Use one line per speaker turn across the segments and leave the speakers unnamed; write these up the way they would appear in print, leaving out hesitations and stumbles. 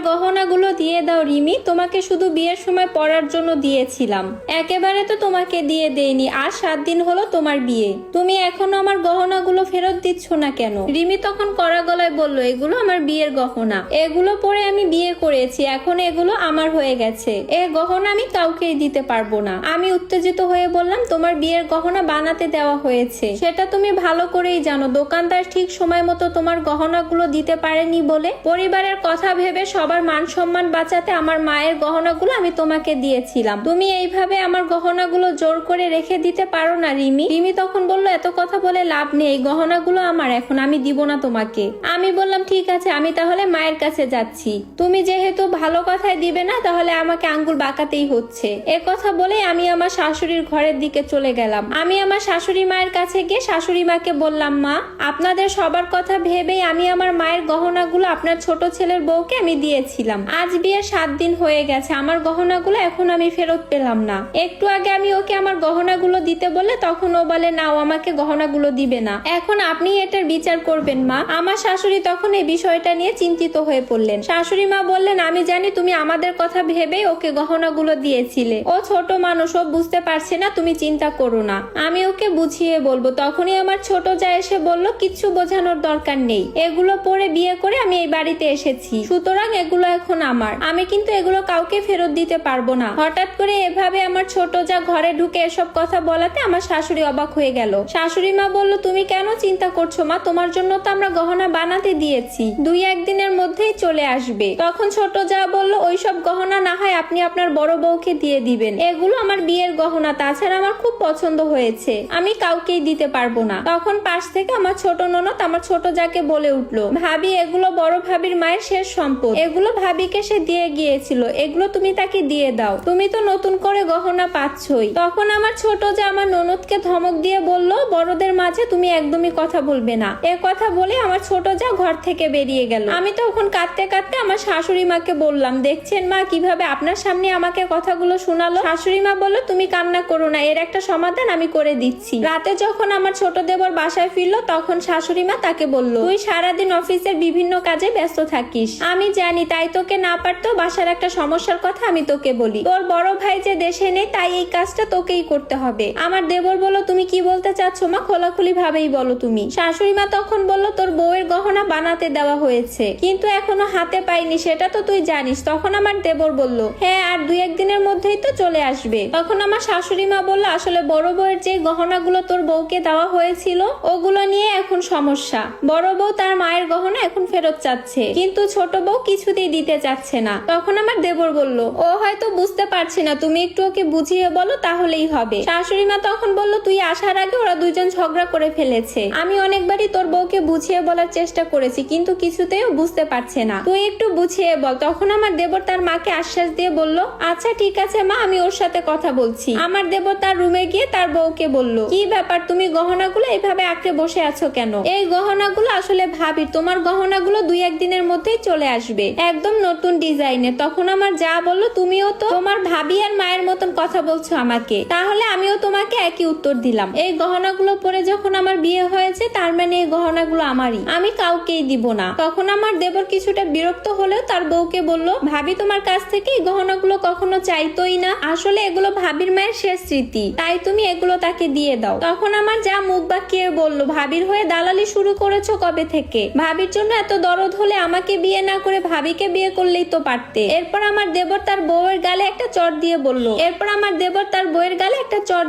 গহনাগুলো দিয়ে দাও রিমি, তোমাকে শুধু বিয়ের সময় পরার জন্য দিয়েছিলাম, একেবারে তো তোমাকে দিয়ে দেইনি। আর 7 দিন হলো তোমার বিয়ে, তুমি এখনো আমার গহনাগুলো ফেরত দিচ্ছ না কেন? রিমি তখন কড়া গলায় বলল, এগুলো আমার বিয়ের গহনা, এগুলো পরে আমি বিয়ে করেছি, এখন এগুলো আমার হয়ে গেছে, এ গহনা আমি কাউকেই দিতে পারবো না। আমি উত্তেজিত হয়ে বললাম, তোমার বিয়ের গহনা বানাতে দেওয়া হয়েছে, সেটা তুমি ভালো করেই জানো। দোকানদার ঠিক সময় মতো তোমার গহনাগুলো দিতে পারেনি বলে পরিবারের কথা ভেবে সবার মান সম্মান বাঁচাতে আমার মায়ের গহনাগুলো আমি তোমাকে দিয়েছিলাম। তুমি এইভাবে আমার গহনাগুলো জোর করে রেখে দিতে পারো না রিমি। রিমি তখন বলল, এত কথা বলে লাভ নেই, গহনাগুলো আমার, এখন আমি দিব না তোমাকে। আমি বললাম, ঠিক আছে, আমি তাহলে মায়ের কাছে যাচ্ছি, তুমি যেহেতু ভালো কথায় দিবে না তাহলে আমাকে আঙ্গুল বাঁকাতেই হচ্ছে। এ কথা বলে আমি আমার শাশুড়ির ঘরের দিকে চলে গেলাম। আমি আমার শাশুড়ি মায়ের কাছে গিয়ে শাশুড়ি মাকে বললাম, মা, আপনাদের সবার কথা ভেবেই আমি আমার মায়ের গহনাগুলো আপনার ছোট ছেলের বউকে আমি দিয়েছিলাম। আজ বিয়ের 7 দিন হয়ে গেছে, আমার গহনাগুলো এখন আমি ফেরত পেলাম না। একটু আগে আমি ওকে আমার গহনাগুলো দিতে বললে তখন ও বলে, না, ও আমাকে গহনাগুলো দিবে না, এখন আপনি এটার বিচার করবেন মা। আমার শাশুড়ি তখন এই বিষয়টা নিয়ে চিন্তিত হয়ে পড়লেন। শাশুড়ি মা বললেন, আমি জানি তুমি আমাদের কথা ভেবেই ওকে গহনাগুলো দিয়েছিলে, ও ছোট মানুষ, ও বুঝতে পারছে না, তুমি চিন্তা করো না, আমি ওকে বুঝিয়ে বলবো। তখনই আমার ছোট যা এসে বলল, কিচ্ছু বোঝানোর দরকার নেই, এগুলো পরে বিয়ে করে আমি এই বাড়িতে এসেছি, সুতরাং এগুলো এখন আমার, আমি কিন্তু এগুলো কাউকে ফেরত দিতে পারবো না। হঠাৎ করে এভাবে আমার ছোট যা ঘরে ঢুকে এসব কথা বলাতে আমার শাশুড়ি অবাক হয়ে গেল। শাশুড়ি মা বলল, তুমি কেন চিন্তা করছো মা, তোমার জন্য তো আমরা গহনা বানাতে দিয়েছি, 2-1 দিনের মধ্যেই চলে আসবে। তখন ছোট যা বলল, ওইসব গহনা না হয় আপনি আপনার বড় বউকে দিয়ে দিবেন, এগুলো আমার বিয়ের গহনা, তাছাড়া আমার খুব পছন্দ হয়েছে, আমি কাউকেই দিতে পারবো না। তখন পাশ থেকে আমার ছোট ননদ আমার ছোট যাকে বলে উঠলো, ভাবি, এগুলো বড় ভাবির মায়ের শেষ সম্পদ, এগুলো ভাবিকে সে দিয়ে গিয়েছিল, এগুলো তুমি তাকে দিয়ে দাও, তুমি তো নতুন করে গহনা পাচ্ছই। তখন আমার ছোট যা আমার ননদকে ধমক দিয়ে বলল, বড়দের মাঝে তুমি একদমই কথা বলবে না। এ কথা বলে আমার ছোট যা ঘর থেকে বেরিয়ে গেল। আমি তখন কাঁদতে কাঁদতে আমার শাশুড়ি মাকে বললাম, দেখছেন মা, কিভাবে আপনার সামনে আমাকে কথাগুলো শোনালো। শাশুড়ি মা বলল, তুমি কান্না করো না, এর একটা সমাধান আমি করে দিচ্ছি। রাতে যখন আমার ছোট দেবর বাসায় ফিরলো তখন শাশুড়ি মা তাকে বলল, তুই সারাদিন অফিসের বিভিন্ন কাজে ব্যস্ত থাকিস, আমি জানি, তাই তোকে না পারতো বাসার একটা সমস্যার কথা আমি তোকে বলি, তোর বড় ভাই যে দেশে নেই তাই এই কাজটা তোকেই করতে হবে। আমার দেবর বলল, তুমি কি বলতে চাচ্ছ মা, খোলাখুলি ভাবেই বলো তুমি। শাশুড়ি মা তখন বলল, তোর বউয়ের গহনা বানাতে দেওয়া হয়েছে, কিন্তু এখনো হাতে পাইনি, সেটা তো তুই জানিস। তখন আমার দেবর বলল, হ্যাঁ, আর 2-1 দিনের মধ্যেই তো চলে আসবে। তখন আমার শাশুড়ি মা বলল, আসলে বড় বউয়ের যে গহনাগুলো তোর বউকে দেওয়া হয়েছিল ওগুলো নিয়ে এখন সমস্যা, বড় বউ তার মায়ের গহনা এখন ফেরত চাচ্ছে, কিন্তু ছোট বউ কিছুতেই দিতে চাচ্ছে না। তখন আমার দেবর বলল, ও হয়তো বুঝতে পারছে না, তুমি একটু ওকে বুঝিয়ে বলো তাহলেই হবে। শাশুড়ি মা তখন বলল, তুই আসার আগে ওরা দুইজন ঝগড়া করে ফেলেছে, আমি অনেকবারই তোর বউকে বুঝিয়ে বলার চেষ্টা করেছি, কিন্তু কিছুতেই বুঝতে পারছে না, তুই একটু বুঝিয়ে বল। তখন আমার দেবর তার মাকে আশ্বাস দিয়ে বলল, আচ্ছা ঠিক আছে মা, আমি ওর সাথে কথা বলছি। আমার দেবর তার রুমে গিয়ে তার বউকে বলল, কি ব্যাপার, তুমি গহনাগুলো এইভাবে আঁকড়ে বসে আছো কেন? এই গহনাগুলো আসলে ভাবির, তোমার গহনাগুলো 2-1 দিনের মধ্যেই চলে আসবে, একদম নতুন ডিজাইনের। তখন আমার যা বলল, তুমিও তো তোমার ভাবি আর মায়ের মতন কথা বলছো আমাকে, তাহলে আমিও তোমাকে একই উত্তর দিলাম। এই গহনাগুলো পরে যখন আমার বিয়ে হয়েছে তার মানে এই গহনাগুলো আমারই, আমি কাউকেই দিব না। তখন আমার দেবর কিছুটা বিরক্ত হলেও তার বউকে বলল, ভাবি তোমার কাছ থেকে এই গহনাগুলো কখনো চাইতোই না, আসলে এগুলো ভাবির মায়ের শেষ স্মৃতি, তাই তুমি এগুলো তাকে দিয়ে দাও। তখন আমার যা মুখ বাঁকিয়ে বলল, ভাবির হয়ে দালালি শুরু করেছো কবে থেকে? ভাবির জন্য এত দরদ হলে আমাকে বিয়ে না করে ভাবিকে বিয়ে করলেই তো পারতে। এরপর আমার দেবর তার বউয়ের গালে একটা চড়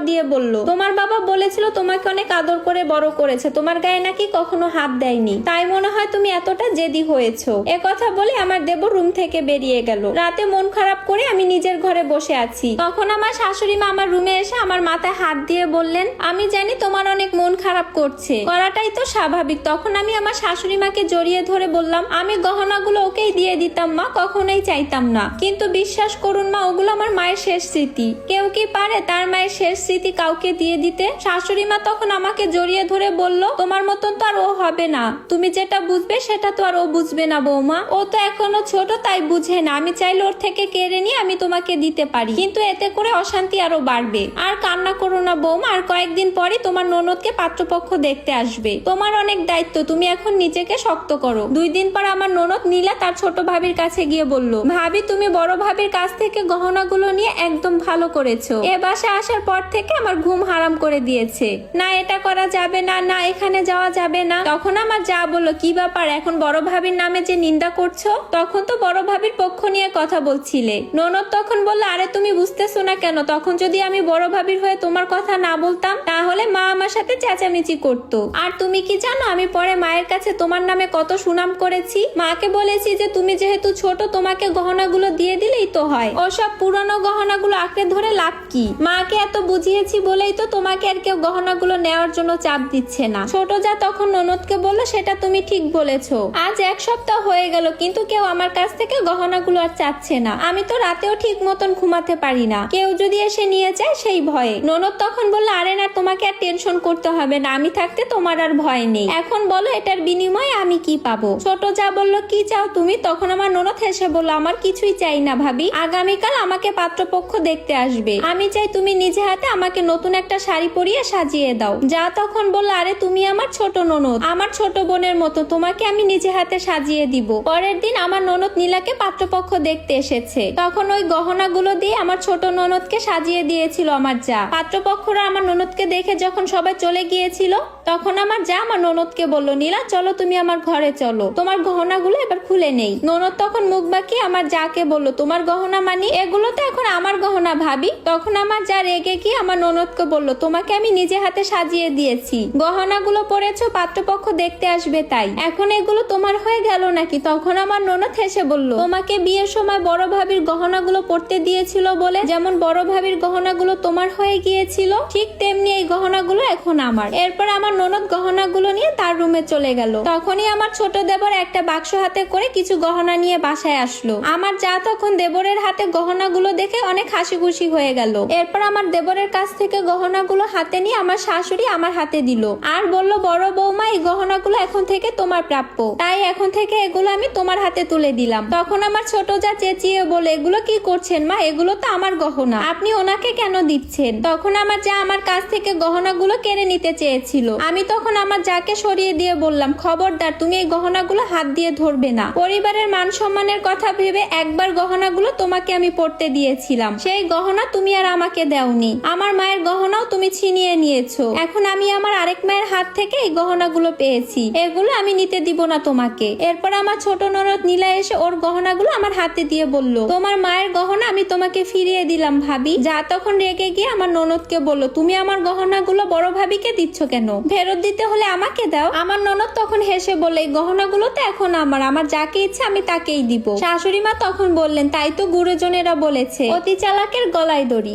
দিয়ে বলল, তোমার বাবা বলেছিল তোমাকে অনেক আদর করে বড় করেছে, তোমার গায়ে নাকি কখনো হাত দেয়নি, তাই মনে হয় তুমি এতটা জেদি হয়েছো। এ কথা বলে আমার দেবর রুম থেকে বেরিয়ে গেল। রাতে মন খারাপ করে আমি নিজের ঘরে বসে আছি, তখন আমার শাশুড়ি মা আমার রুমে এসে আমার মাথায় হাত দিয়ে বললেন, আমি জানি তোমার অনেক মন খারাপ করছে, করাটাই তো স্বাভাবিক। তখন আমি আমার শাশুড়ি মাকে জড়িয়ে ধরে বললাম, আমি গহনাগুলো ওকেই দিয়ে দিতাম মা, কখনোই চাইতাম না, কিন্তু বিশ্বাস করুন মা, ওগুলো আমার মায়ের শেষ স্মৃতি, কেউ কি পারে তার মায়ের শেষ স্মৃতি কাউকে দিয়ে দিতে? শাশুড়ি মা তখন আমাকে জড়িয়ে ধরে বলল, তোমার মতন তো আর ও হবে না, তুমি যেটা বুঝবে সেটা তো আর ও বুঝবে না বৌমা, ও তো এখনো ছোট তাই বুঝে না, আমি চাইলে ওর থেকে কেড়ে নিয়ে আমি তোমাকে দিতে পারি, কিন্তু এতে করে অশান্তি আরো বাড়বে। আর কান্না করো না বৌমা, আর কয়েকদিন পরে তোমার ননদকে পাত্রপক্ষ দেখতে আসবে, তোমার অনেক দায়িত্ব, তুমি এখন নিজেকে শক্ত করো। 2 দিন পর আমার ননদ নীলা তার ছোট ভাবির কাছে গিয়ে বলল, ভাবি তুমি বড় ভাবির কাছ থেকে গহনাগুলো নিয়ে একদম ভালো করেছো। এ বাসায় আসার পর থেকে আমার ঘুম হারাম করে দিয়েছে। না এটা করা যাবে না, না এখানে যাওয়া যাবে না। তখন আমার যা বলল, কি ব্যাপার এখন বড় ভাবির নামে যে নিন্দা করছো? তখন তো বড় ভাবির পক্ষ নিয়ে কথা বলছিলে। ননদ তখন বলল, আরে তুমি বুঝতেছো না কেন? তখন যদি আমি বড় ভাবির হয়ে তোমার কথা না বলতাম তাহলে মা আমার সাথে চেঁচামেচি করতো। আর তুমি কি জানো আমি পরে মায়ের কাছে তোমার নামে কত সুনাম করেছি। মাকে বলেছি যে তুমি যেহেতু ছোট তোমাকে গহনাগুলো দিয়ে দিলেই তো হয়, ওসব পুরনো গহনাগুলো আঁকড়ে ধরে লাভ কি? মাকে এত বুঝিয়েছি বলেই তো তোমাকে আর কেউ গহনাগুলো নেওয়ার জন্য চাপ দিচ্ছে না। ছোট যা তখন ননদকে বললো, সেটা তুমি ঠিক বলেছো। আজ 1 সপ্তাহ হয়ে গেল কিন্তু কেউ আমার কাছ থেকে গহনাগুলো আর চাচ্ছে না। আমি তো রাতেও ঠিক মতন ঘুমাতে পারি না, কেউ যদি এসে নিয়ে যায় সেই ভয়ে। ননদ তখন বললো, আরে না তোমাকে আর টেনশন করতে হবে না, আমি থাকতে তোমার আর ভয় নেই। এখন বলো এটার বিনিময়ে আমি কি পাবো? ছোট যা বললো, কি চাও তুমি? তখন আমার ননদ হেসে বললো, আমার কিছুই চাই না ভাবি, আগামীকাল আমাকে পাত্রপক্ষ দেখতে আসবে। আমি চাই তুমি নিজে হাতে আমাকে নতুন একটা শাড়ি পরিয়ে সাজিয়ে দাও। যা তখন বললো, আরে তুমি আমার ছোট ননদ, আমার ছোট বোনের মতো, তোমাকে আমি নিজে হাতে সাজিয়ে দিব। পরের দিন আমার ননদ নীলাকে পাত্রপক্ষ দেখতে এসেছে। তখন ওই গহনাগুলো দিয়ে আমার ছোট ননদকে সাজিয়ে দিয়েছিল আমার যা। পাত্রপক্ষরা আমার ননদকে দেখে যখন সবাই চলে গিয়েছিল তখন আমার যা আমার ননদকে বলল, নীলা চলো তুমি আমার ঘরে চলো, তোমার গহনাগুলো এবার খুলে নেই। ননদ তখন মুখ বাঁকিয়ে আমার যাকে বলল, তোমার গহনা মানে? এগুলো তো এখন আমার গহনা ভাবি। তখন আমার যা রেগে গিয়ে আমার ননদকে বলল, তোমাকে আমি নিজে হাতে সাজিয়ে দিয়েছি, গহনাগুলো পরেছো পাত্রপক্ষ দেখতে আসবে তাই, এখন এগুলো তোমার হয়ে গেল নাকি? তখন আমার ননদ হেসে বলল, তোমাকে বিয়ের সময় বড় ভাবির গহনাগুলো পরতে দিয়েছিল বলে যেমন বড় ভাবির গহনাগুলো তোমার হয়ে গিয়েছিল, ঠিক তেমনি এই গহনাগুলো এখন আমার। এরপর আমার ননদ গহনাগুলো নিয়ে তার রুমে চলে গেল। তখনই আমার ছোট দেবর একটা বাক্স হাতে করে কিছু গহনা নিয়ে বাসায় আসলো। আমার যা তখন দেবরের হাতে গহনাগুলো দেখে অনেক হাসি খুশি হয়ে গেল। এরপর আমার দেবরের কাছ থেকে গহনাগুলো হাতে নিয়ে আমার শাশুড়ি আমার হাতে দিল আর বলল, বড় বৌমা এই গহনাগুলো এখন থেকে তোমার প্রাপ্য, তাই এখন থেকে এগুলো আমি তোমার হাতে তুলে দিলাম। তখন আমার ছোট যা চেঁচিয়ে বলে, এগুলো কি করছেন মা? এগুলো তো আমার গহনা, আপনি ওনাকে কেন দিচ্ছেন? তখন আমার যা আমার কাছ থেকে গহনাগুলো কেড়ে নিতে চেয়েছিল। আমি তখন আমার যাকে সরিয়ে দিয়ে বললাম, খবরদার তুমি এই গহনাগুলো হাত দিয়ে ধরবে না। পরিবারের মান সম্মানের কথা ভেবে একবার গহনাগুলো তোমাকে আমি পড়তে দিয়েছিলাম, সেই গহনা তুমি আর আমাকে দাওনি। আমার মায়ের গহনাও তুমি ছিনিয়ে নিয়েছো। এখন আমি আমার আরেক মায়ের হাত থেকে এই গহনাগুলো পেয়েছি, এগুলো আমি নিতে দিব না তোমাকে। এরপর আমার ছোট ননদ নীলা এসে ওর গহনাগুলো আমার হাতে দিয়ে বলল, তোমার মায়ের গহনা আমি তোমাকে ফিরিয়ে দিলাম ভাবি। যা তখন রেগে গিয়ে আমার ননদকে বলল, তুমি আমার গহনাগুলো বড় ভাবিকে দিচ্ছ কেন? ফেরত দিতে হলে আমাকে দাও। আমার ননদ তখন হেসে বলে, এই গহনাগুলো তো এখন আমার যাকে ইচ্ছে আমি তাকেই দিব। শাশুড়ি মা তখন বললেন, তাই তো গুরুজনেরা বলেছে, অতি চালাকের গলায় দড়ি।